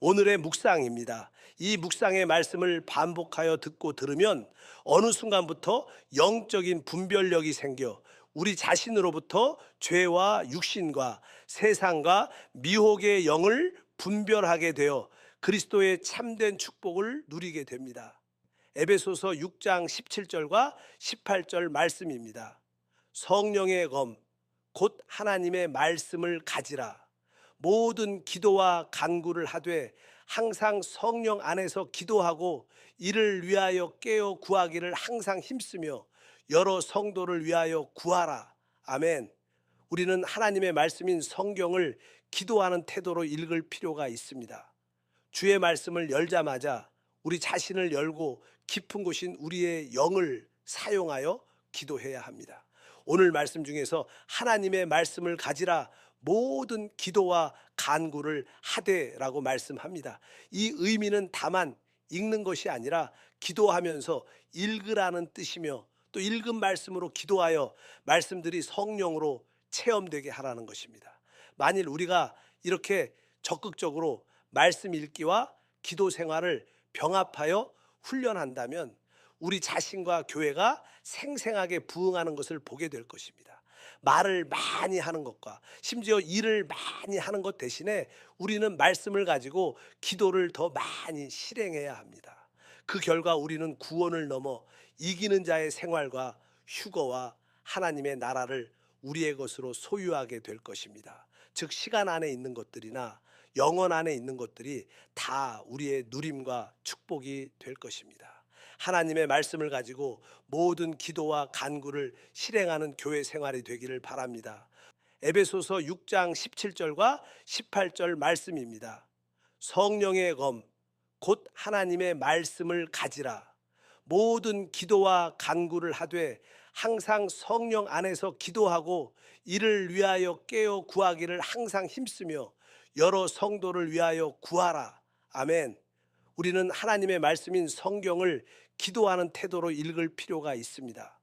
오늘의 묵상입니다. 이 묵상의 말씀을 반복하여 듣고 들으면 어느 순간부터 영적인 분별력이 생겨 우리 자신으로부터 죄와 육신과 세상과 미혹의 영을 분별하게 되어 그리스도의 참된 축복을 누리게 됩니다. 에베소서 6장 17절과 18절 말씀입니다. 성령의 검, 곧 하나님의 말씀을 가지라. 모든 기도와 간구를 하되 항상 성령 안에서 기도하고 이를 위하여 깨어 구하기를 항상 힘쓰며 여러 성도를 위하여 구하라. 아멘. 우리는 하나님의 말씀인 성경을 기도하는 태도로 읽을 필요가 있습니다. 주의 말씀을 열자마자 우리 자신을 열고 깊은 곳인 우리의 영을 사용하여 기도해야 합니다. 오늘 말씀 중에서 하나님의 말씀을 가지라, 모든 기도와 간구를 하되라고 말씀합니다. 이 의미는 다만 읽는 것이 아니라 기도하면서 읽으라는 뜻이며, 또 읽은 말씀으로 기도하여 말씀들이 성령으로 체험되게 하라는 것입니다. 만일 우리가 이렇게 적극적으로 말씀 읽기와 기도 생활을 병합하여 훈련한다면 우리 자신과 교회가 생생하게 부흥하는 것을 보게 될 것입니다. 말을 많이 하는 것과 심지어 일을 많이 하는 것 대신에 우리는 말씀을 가지고 기도를 더 많이 실행해야 합니다. 그 결과 우리는 구원을 넘어 이기는 자의 생활과 휴거와 하나님의 나라를 우리의 것으로 소유하게 될 것입니다. 즉 시간 안에 있는 것들이나 영원 안에 있는 것들이 다 우리의 누림과 축복이 될 것입니다. 하나님의 말씀을 가지고 모든 기도와 간구를 실행하는 교회 생활이 되기를 바랍니다. 에베소서 6장 17절과 18절 말씀입니다. 성령의 검, 곧 하나님의 말씀을 가지라. 모든 기도와 간구를 하되 항상 성령 안에서 기도하고 이를 위하여 깨어 구하기를 항상 힘쓰며 여러 성도를 위하여 구하라. 아멘. 우리는 하나님의 말씀인 성경을 기도하는 태도로 읽을 필요가 있습니다.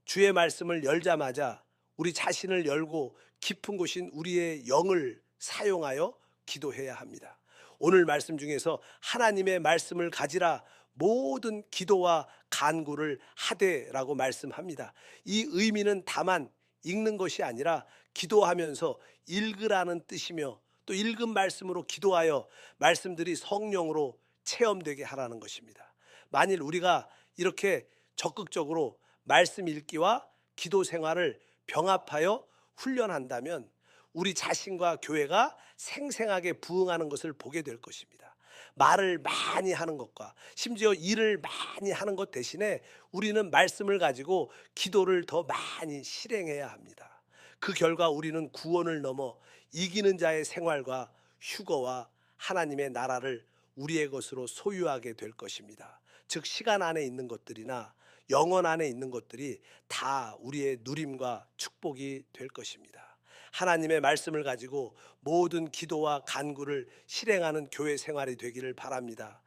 주의 말씀을 열자마자 우리 자신을 열고 깊은 곳인 우리의 영을 사용하여 기도해야 합니다. 오늘 말씀 중에서 하나님의 말씀을 가지라, 모든 기도와 간구를 하되라고 말씀합니다. 이 의미는 다만 읽는 것이 아니라 기도하면서 읽으라는 뜻이며, 또 읽은 말씀으로 기도하여 말씀들이 성령으로 체험되게 하라는 것입니다. 만일 우리가 이렇게 적극적으로 말씀 읽기와 기도 생활을 병합하여 훈련한다면 우리 자신과 교회가 생생하게 부흥하는 것을 보게 될 것입니다. 말을 많이 하는 것과 심지어 일을 많이 하는 것 대신에 우리는 말씀을 가지고 기도를 더 많이 실행해야 합니다. 그 결과 우리는 구원을 넘어 이기는 자의 생활과 휴거와 하나님의 나라를 우리의 것으로 소유하게 될 것입니다. 즉 시간 안에 있는 것들이나 영원 안에 있는 것들이 다 우리의 누림과 축복이 될 것입니다. 하나님의 말씀을 가지고 모든 기도와 간구를 실행하는 교회 생활이 되기를 바랍니다.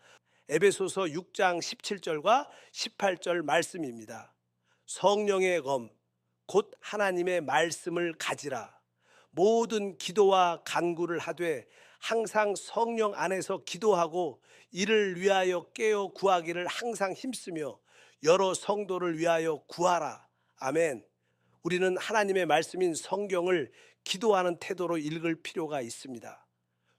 에베소서 6장 17절과 18절 말씀입니다. 성령의 검, 곧 하나님의 말씀을 가지라. 모든 기도와 간구를 하되 항상 성령 안에서 기도하고 이를 위하여 깨어 구하기를 항상 힘쓰며 여러 성도를 위하여 구하라. 아멘. 우리는 하나님의 말씀인 성경을 기도하는 태도로 읽을 필요가 있습니다.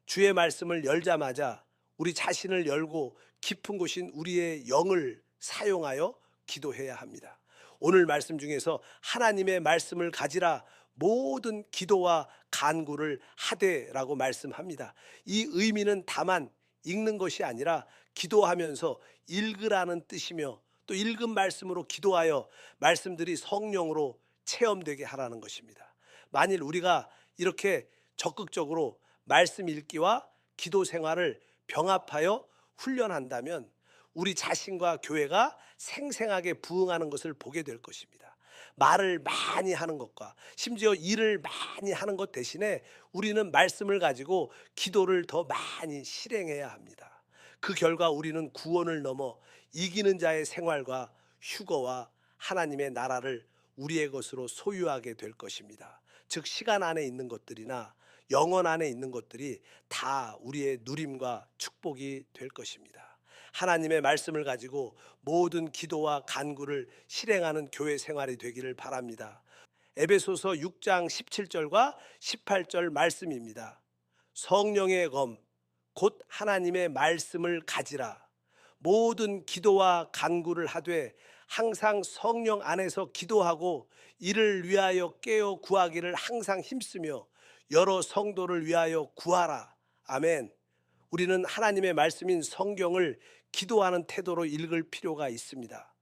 주의 말씀을 열자마자 우리 자신을 열고 깊은 곳인 우리의 영을 사용하여 기도해야 합니다. 오늘 말씀 중에서 하나님의 말씀을 가지라, 모든 기도와 간구를 하되라고 말씀합니다. 이 의미는 다만 읽는 것이 아니라 기도하면서 읽으라는 뜻이며, 또 읽은 말씀으로 기도하여 말씀들이 성령으로 체험되게 하라는 것입니다. 만일 우리가 이렇게 적극적으로 말씀 읽기와 기도 생활을 병합하여 훈련한다면 우리 자신과 교회가 생생하게 부흥하는 것을 보게 될 것입니다. 말을 많이 하는 것과 심지어 일을 많이 하는 것 대신에 우리는 말씀을 가지고 기도를 더 많이 실행해야 합니다. 그 결과 우리는 구원을 넘어 이기는 자의 생활과 휴거와 하나님의 나라를 우리의 것으로 소유하게 될 것입니다. 즉 시간 안에 있는 것들이나 영혼 안에 있는 것들이 다 우리의 누림과 축복이 될 것입니다. 하나님의 말씀을 가지고 모든 기도와 간구를 실행하는 교회 생활이 되기를 바랍니다. 에베소서 6장 17절과 18절 말씀입니다. 성령의 검, 곧 하나님의 말씀을 가지라. 모든 기도와 간구를 하되 항상 성령 안에서 기도하고 이를 위하여 깨어 구하기를 항상 힘쓰며 여러 성도를 위하여 구하라. 아멘. 우리는 하나님의 말씀인 성경을 기도하는 태도로 읽을 필요가 있습니다.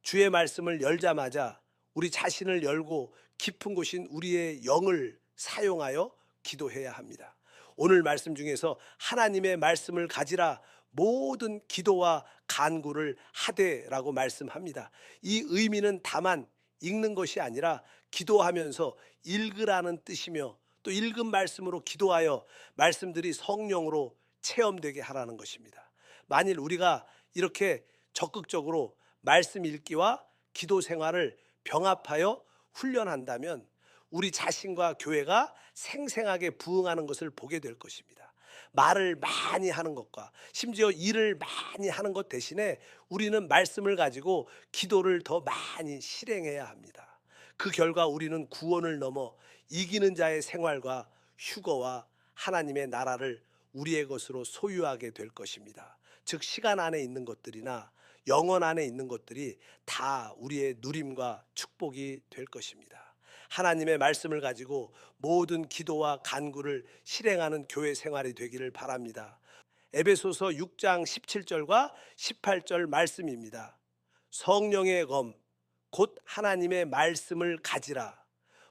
주의 말씀을 열자마자 우리 자신을 열고 깊은 곳인 우리의 영을 사용하여 기도해야 합니다. 오늘 말씀 중에서 하나님의 말씀을 가지라 모든 기도와 간구를 하되라고 말씀합니다. 이 의미는 다만 읽는 것이 아니라 기도하면서 읽으라는 뜻이며 또 읽은 말씀으로 기도하여 말씀들이 성령으로 체험되게 하라는 것입니다. 만일 우리가 이렇게 적극적으로 말씀 읽기와 기도 생활을 병합하여 훈련한다면 우리 자신과 교회가 생생하게 부흥하는 것을 보게 될 것입니다. 말을 많이 하는 것과 심지어 일을 많이 하는 것 대신에 우리는 말씀을 가지고 기도를 더 많이 실행해야 합니다. 그 결과 우리는 구원을 넘어 이기는 자의 생활과 휴거와 하나님의 나라를 우리의 것으로 소유하게 될 것입니다. 즉 시간 안에 있는 것들이나 영혼 안에 있는 것들이 다 우리의 누림과 축복이 될 것입니다. 하나님의 말씀을 가지고 모든 기도와 간구를 실행하는 교회 생활이 되기를 바랍니다. 에베소서 6장 17절과 18절 말씀입니다. 성령의 검, 곧 하나님의 말씀을 가지라.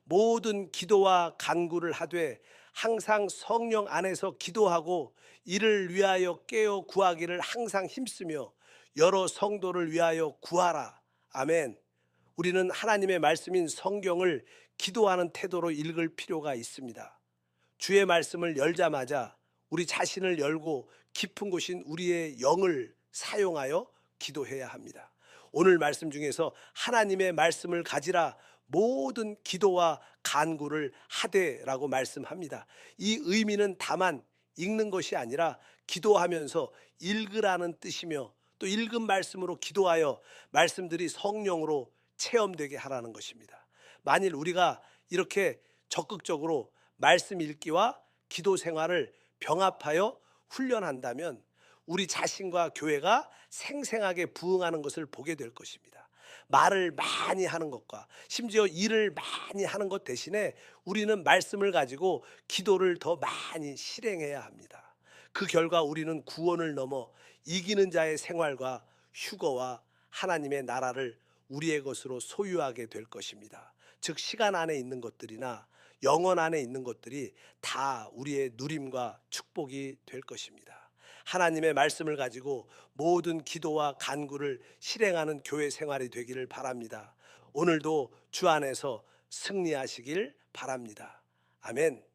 모든 기도와 간구를 하되 항상 성령 안에서 기도하고 이를 위하여 깨어 구하기를 항상 힘쓰며 여러 성도를 위하여 구하라. 아멘. 우리는 하나님의 말씀인 성경을 기도하는 태도로 읽을 필요가 있습니다. 주의 말씀을 열자마자 우리 자신을 열고 깊은 곳인 우리의 영을 사용하여 기도해야 합니다. 오늘 말씀 중에서 하나님의 말씀을 가지라 모든 기도와 간구를 하되라고 말씀합니다. 이 의미는 다만 읽는 것이 아니라 기도하면서 읽으라는 뜻이며 또 읽은 말씀으로 기도하여 말씀들이 성령으로 체험되게 하라는 것입니다. 만일 우리가 이렇게 적극적으로 말씀 읽기와 기도 생활을 병합하여 훈련한다면 우리 자신과 교회가 생생하게 부흥하는 것을 보게 될 것입니다. 말을 많이 하는 것과 심지어 일을 많이 하는 것 대신에 우리는 말씀을 가지고 기도를 더 많이 실행해야 합니다. 그 결과 우리는 구원을 넘어 이기는 자의 생활과 휴거와 하나님의 나라를 우리의 것으로 소유하게 될 것입니다. 즉 시간 안에 있는 것들이나 영혼 안에 있는 것들이 다 우리의 누림과 축복이 될 것입니다. 하나님의 말씀을 가지고 모든 기도와 간구를 실행하는 교회 생활이 되기를 바랍니다. 오늘도 주 안에서 승리하시길 바랍니다. 아멘.